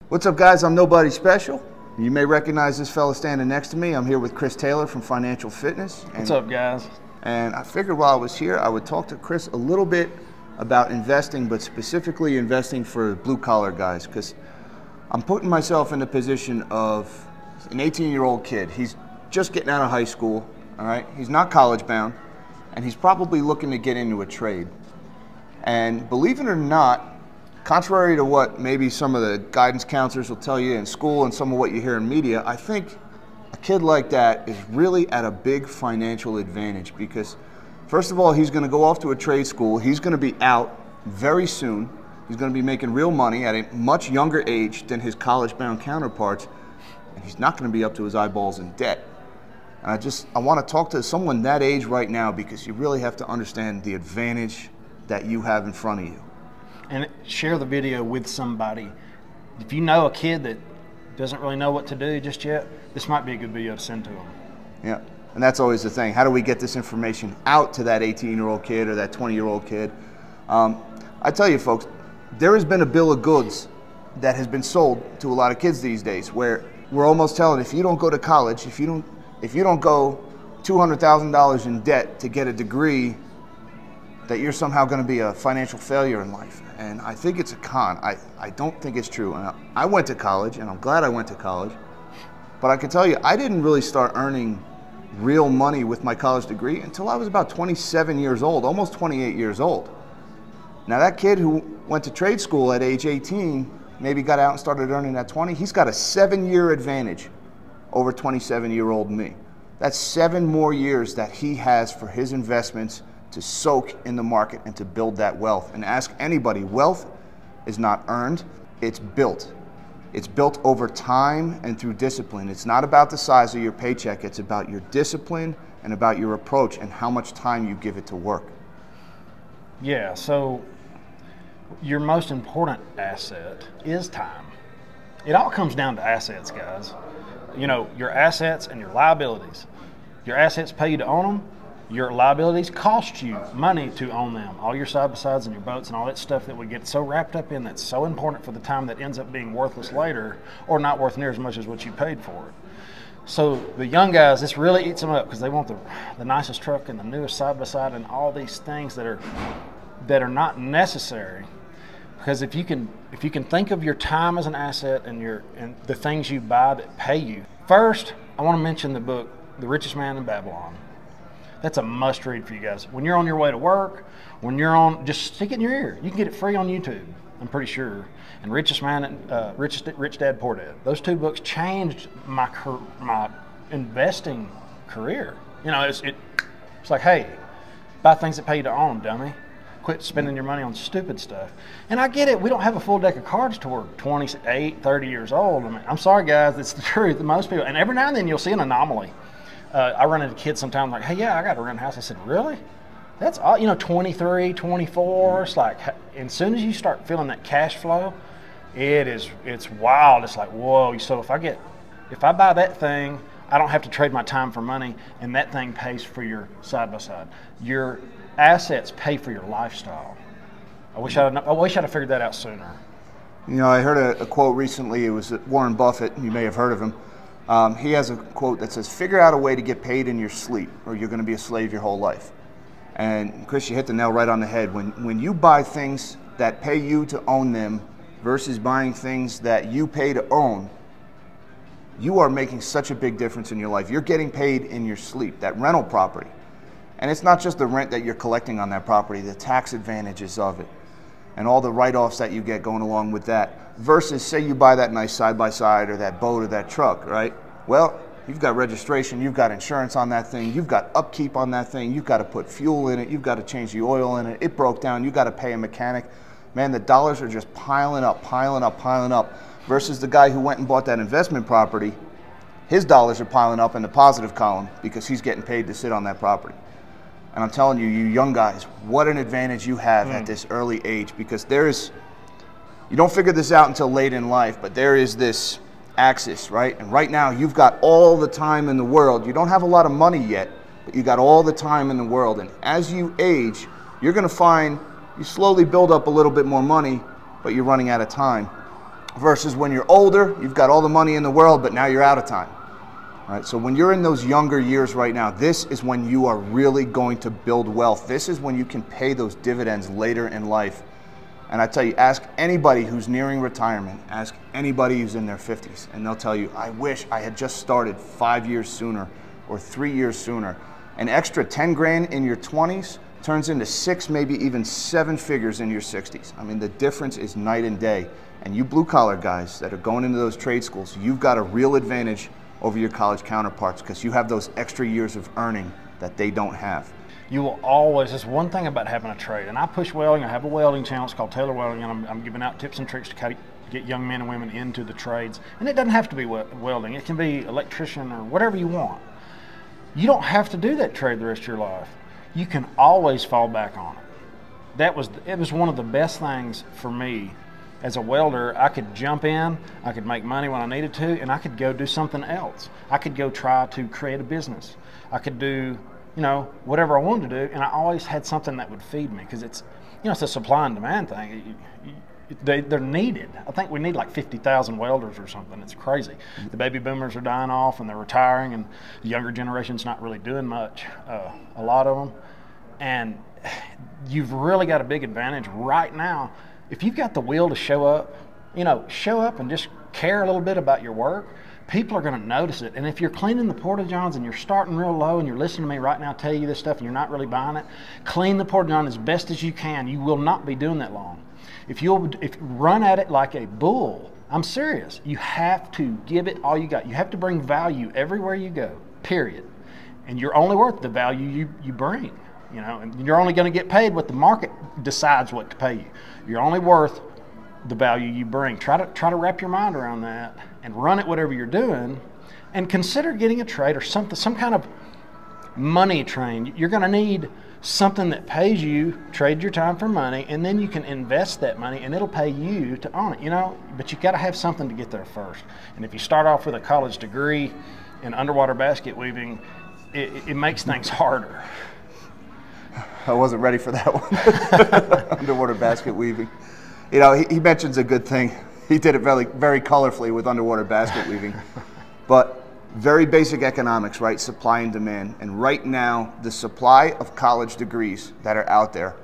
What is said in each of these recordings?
What's up, guys? I'm nobody special. You may recognize this fella standing next to me. I'm here with Chris Taylor from Financial Fitness. What's up, guys? And I figured while I was here, I would talk to Chris a little bit about investing, but specifically investing for blue-collar guys, because I'm putting myself in the position of an 18-year-old kid. He's just getting out of high school, all right? He's not college-bound, and he's probably looking to get into a trade. And believe it or not, contrary to what maybe some of the guidance counselors will tell you in school and some of what you hear in media, I think a kid like that is really at a big financial advantage because, first of all, he's going to go off to a trade school. He's going to be out very soon. He's going to be making real money at a much younger age than his college-bound counterparts, and he's not going to be up to his eyeballs in debt. And I want to talk to someone that age right now because you really have to understand the advantage that you have in front of you. And share the video with somebody. If you know a kid that doesn't really know what to do just yet, this might be a good video to send to them. Yeah, and that's always the thing. How do we get this information out to that 18-year-old kid or that 20-year-old kid? I tell you, folks, there has been a bill of goods that has been sold to a lot of kids these days where we're almost telling, if you don't go to college, if you don't go $200,000 in debt to get a degree, that you're somehow going to be a financial failure in life. And I think it's a con. I don't think it's true. And I went to college, and I'm glad I went to college. But I can tell you, I didn't really start earning real money with my college degree until I was about 27 years old, almost 28 years old. Now that kid who went to trade school at age 18, maybe got out and started earning at 20, he's got a 7-year advantage over 27-year-old me. That's 7 more years that he has for his investments to soak in the market and to build that wealth. And ask anybody, wealth is not earned, it's built. It's built over time and through discipline. It's not about the size of your paycheck, it's about your discipline and about your approach and how much time you give it to work. Yeah, so your most important asset is time. It all comes down to assets, guys. You know, your assets and your liabilities. Your assets pay you to own them. Your liabilities cost you money to own them. All your side-by-sides and your boats and all that stuff that we get so wrapped up in that's so important for the time that ends up being worthless later or not worth near as much as what you paid for it. So the young guys, this really eats them up because they want the nicest truck and the newest side-by-side and all these things that are not necessary. Because if you can think of your time as an asset and the things you buy that pay you. First, I want to mention the book, The Richest Man in Babylon. That's a must read for you guys. When you're on your way to work, when you're on, just stick it in your ear. You can get it free on YouTube, I'm pretty sure. And Rich Dad, Poor Dad. Those 2 books changed my investing career. You know, it's like, hey, buy things that pay you to own, dummy. Quit spending your money on stupid stuff. And I get it, we don't have a full deck of cards till we're 28, 30 years old. I mean, I'm sorry, guys, it's the truth. Most people, and every now and then you'll see an anomaly. I run into kids sometimes like, hey, yeah, I got to rent a house. I said, really? That's all, 23, 24. It's like, as soon as you start feeling that cash flow, it's wild. It's like, whoa. So if I buy that thing, I don't have to trade my time for money, and that thing pays for your side-by-side. Your assets pay for your lifestyle. I wish I'd have figured that out sooner. You know, I heard a quote recently. It was Warren Buffett. You may have heard of him. He has a quote that says, figure out a way to get paid in your sleep or you're going to be a slave your whole life. And Chris, you hit the nail right on the head. When you buy things that pay you to own them versus buying things that you pay to own, you are making such a big difference in your life. You're getting paid in your sleep, that rental property. And it's not just the rent that you're collecting on that property, the tax advantages of it and all the write-offs that you get going along with that, versus say you buy that nice side-by-side or that boat or that truck, right? Well, you've got registration, you've got insurance on that thing, you've got upkeep on that thing, you've got to put fuel in it, you've got to change the oil in it, it broke down, you've got to pay a mechanic. Man, the dollars are just piling up, piling up, piling up, versus the guy who went and bought that investment property, his dollars are piling up in the positive column because he's getting paid to sit on that property. And I'm telling you, you young guys, what an advantage you have at this early age, because you don't figure this out until late in life, but there is this axis, right? And right now you've got all the time in the world. You don't have a lot of money yet, but you got all the time in the world. And as you age, you're going to find you slowly build up a little bit more money, but you're running out of time. versus when you're older, you've got all the money in the world, but now you're out of time. All right, so when you're in those younger years right now, this is when you are really going to build wealth. This is when you can pay those dividends later in life. And I tell you, ask anybody who's nearing retirement, ask anybody who's in their 50s, and they'll tell you, I wish I had just started 5 years sooner or 3 years sooner. An extra 10 grand in your 20s turns into 6, maybe even 7 figures in your 60s. I mean, the difference is night and day. And you blue-collar guys that are going into those trade schools, you've got a real advantage over your college counterparts because you have those extra years of earning that they don't have. You will always, that's one thing about having a trade, and I push welding. I have a welding channel, it's called Taylor Welding, and I'm giving out tips and tricks to get young men and women into the trades. And it doesn't have to be welding, it can be electrician or whatever you want. You don't have to do that trade the rest of your life. You can always fall back on it. It was one of the best things for me. As a welder, I could jump in, I could make money when I needed to, and I could go do something else. I could go try to create a business. I could do, you know, whatever I wanted to do, and I always had something that would feed me because it's, you know, it's a supply and demand thing. They're needed. I think we need like 50,000 welders or something. It's crazy. The baby boomers are dying off and they're retiring, and the younger generation's not really doing much, a lot of them. And you've really got a big advantage right now. If you've got the will to show up, you know, show up and just care a little bit about your work, people are going to notice it. And if you're cleaning the porta-johns and you're starting real low and you're listening to me right now tell you this stuff and you're not really buying it, clean the porta-john as best as you can. You will not be doing that long. If you run at it like a bull, I'm serious, you have to give it all you got. You have to bring value everywhere you go, period. And you're only worth the value you bring. You know, and you're only going to get paid what the market decides what to pay you. You're only worth the value you bring. Try to wrap your mind around that and run it whatever you're doing, and consider getting a trade or some kind of money train. You're going to need something that pays you. Trade your time for money, and then you can invest that money, and it'll pay you to own it. You know, but you got to have something to get there first. And if you start off with a college degree in underwater basket weaving, it makes things harder. I wasn't ready for that one. Underwater basket weaving. You know, he mentions a good thing. He did it very, very colorfully with underwater basket weaving. But very basic economics, right? Supply and demand. And right now, the supply of college degrees that are out there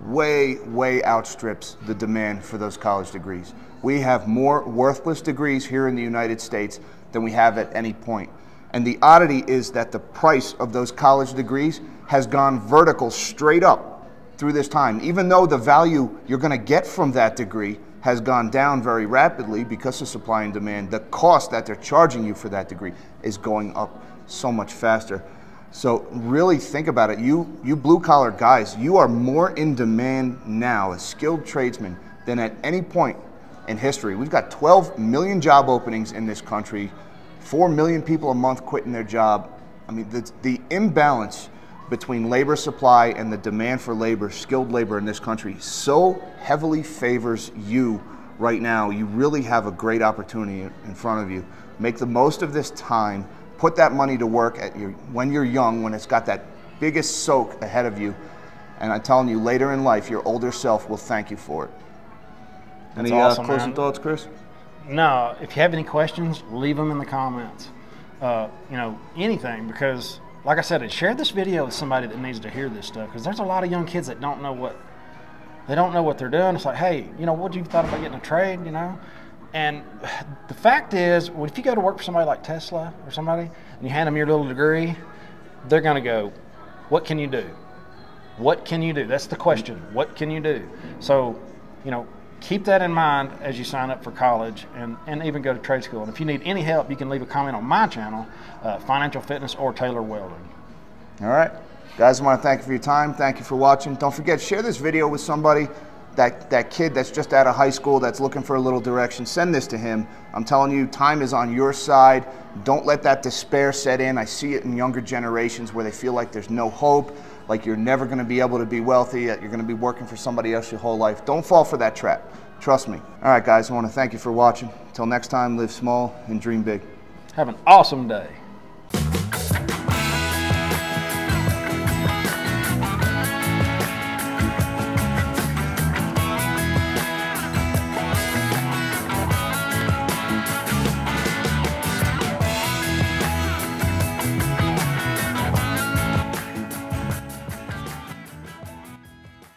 way, way outstrips the demand for those college degrees. We have more worthless degrees here in the United States than we have at any point. And the oddity is that the price of those college degrees has gone vertical straight up through this time. Even though the value you're going to get from that degree has gone down very rapidly because of supply and demand, the cost that they're charging you for that degree is going up so much faster. So really think about it. You blue-collar guys, you are more in demand now as skilled tradesmen than at any point in history. We've got 12 million job openings in this country, 4 million people a month quitting their job. I mean, the imbalance between labor supply and the demand for labor, skilled labor in this country, so heavily favors you right now. You really have a great opportunity in front of you. Make the most of this time. Put that money to work when you're young, when it's got that biggest soak ahead of you. And I'm telling you, later in life, your older self will thank you for it. Any awesome, closing thoughts, Chris? No, if you have any questions, leave them in the comments. You know, anything, because like I said, share this video with somebody that needs to hear this stuff, because there's a lot of young kids that don't know what they're doing. It's like, hey, you know, what you thought about getting a trade, you know? And the fact is, well, if you go to work for somebody like Tesla or somebody and you hand them your little degree, they're going to go, what can you do? What can you do? That's the question. What can you do? So, you know, keep that in mind as you sign up for college and even go to trade school. And if you need any help, you can leave a comment on my channel, Financial Fitness or Taylor Welding. All right. Guys, I want to thank you for your time. Thank you for watching. Don't forget, share this video with somebody, that kid that's just out of high school that's looking for a little direction. Send this to him. I'm telling you, time is on your side. Don't let that despair set in. I see it in younger generations where they feel like there's no hope, like you're never going to be able to be wealthy, that you're going to be working for somebody else your whole life. Don't fall for that trap. Trust me. All right, guys, I want to thank you for watching. Until next time, live small and dream big. Have an awesome day.